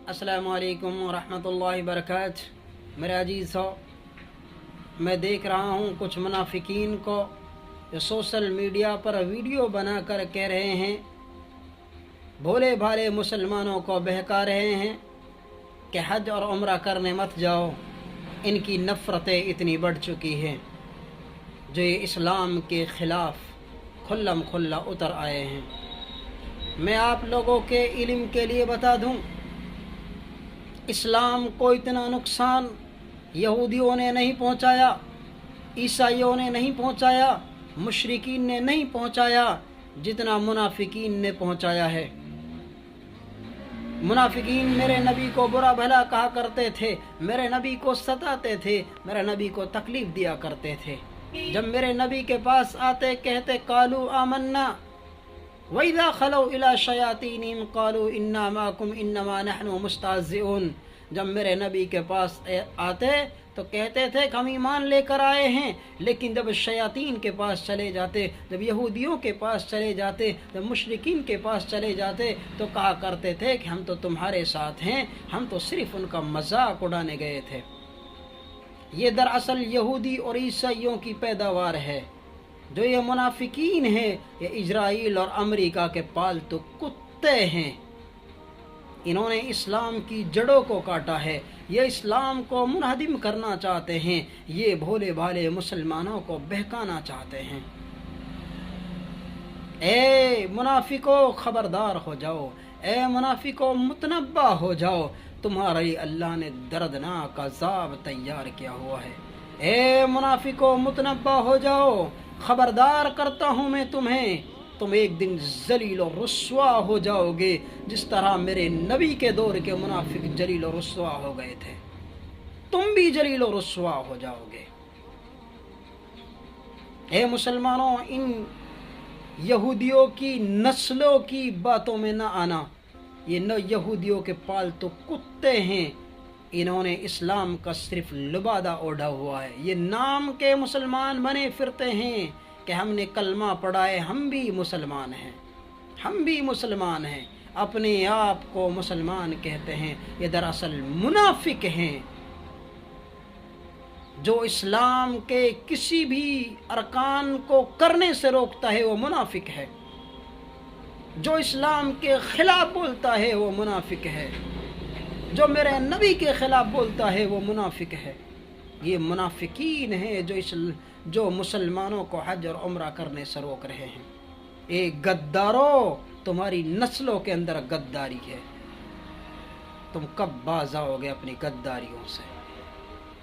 अस्सलामु अलैकुम वरहमतुल्लाहि वबरकातुहू। मेरे अजीज़ हो, मैं देख रहा हूँ कुछ मुनाफिकीन को जो सोशल मीडिया पर वीडियो बनाकर कह रहे हैं, भोले भाले मुसलमानों को बहका रहे हैं कि हज और उम्रा करने मत जाओ। इनकी नफ़रतें इतनी बढ़ चुकी हैं जो ये इस्लाम के ख़िलाफ़ खुल्लम खुल्ला उतर आए हैं। मैं आप लोगों के इल्म के लिए बता दूं, इस्लाम को इतना नुकसान यहूदियों ने नहीं पहुंचाया, ईसाइयों ने नहीं पहुंचाया, मुशरिकीन ने नहीं पहुंचाया, जितना मुनाफिकीन ने पहुंचाया है। मुनाफिकीन मेरे नबी को बुरा भला कहा करते थे, मेरे नबी को सताते थे, मेरे नबी को तकलीफ़ दिया करते थे। जब मेरे नबी के पास आते कहते कालू आमन्ना वइज़ा खलौ इला शयातीनिम कालू इन्ना माकुम इन्नमा नहनु मुस्तहज़िऊन। जब मेरे नबी के पास आते तो कहते थे कि हम ईमान लेकर आए हैं, लेकिन जब शयातीन के पास चले जाते, जब यहूदियों के पास चले जाते, जब मुशरिकीन के पास चले जाते तो कहा करते थे कि हम तो तुम्हारे साथ हैं, हम तो सिर्फ उनका मजाक उड़ाने गए थे। ये दरअसल यहूदी और ईसाइयों की पैदावार है। जो ये मुनाफिकीन हैं ये इजराइल और अमेरिका के पालतू कुत्ते हैं। इन्होंने इस्लाम की जड़ों को काटा है, ये इस्लाम को मुनहदिम करना चाहते हैं, ये भोले भाले मुसलमानों को बहकाना चाहते हैं। ए मुनाफिको खबरदार हो जाओ, ए मुनाफिको मुतनब्बा हो जाओ, तुम्हारे अल्लाह ने दर्दनाक अज़ाब तैयार किया हुआ है। ए मुनाफिको मुतनब्बा हो जाओ, खबरदार करता हूँ मैं तुम्हें, तुम एक दिन जलील और रुस्वा हो जाओगे, जिस तरह मेरे नबी के दौर के मुनाफिक जलील और रुस्वा हो गए थे, तुम भी जलील और रुस्वा हो जाओगे। ए मुसलमानों, इन यहूदियों की नस्लों की बातों में न आना। ये न यहूदियों के पालतू कुत्ते हैं, इन्होंने इस्लाम का सिर्फ लिबादा ओढ़ा हुआ है। ये नाम के मुसलमान बने फिरते हैं कि हमने कलमा पढ़ा है, हम भी मुसलमान हैं, हम भी मुसलमान हैं, अपने आप को मुसलमान कहते हैं। ये दरअसल मुनाफिक हैं। जो इस्लाम के किसी भी अरकान को करने से रोकता है वो मुनाफिक है, जो इस्लाम के खिलाफ बोलता है वो मुनाफिक है, जो मेरे नबी के खिलाफ बोलता है वो मुनाफिक है। ये मुनाफिकीन हैं जो मुसलमानों को हज और उम्रा करने से रोक रहे हैं। ए गद्दारों, तुम्हारी नस्लों के अंदर गद्दारी है, तुम कब बाज आओगे अपनी गद्दारियों से।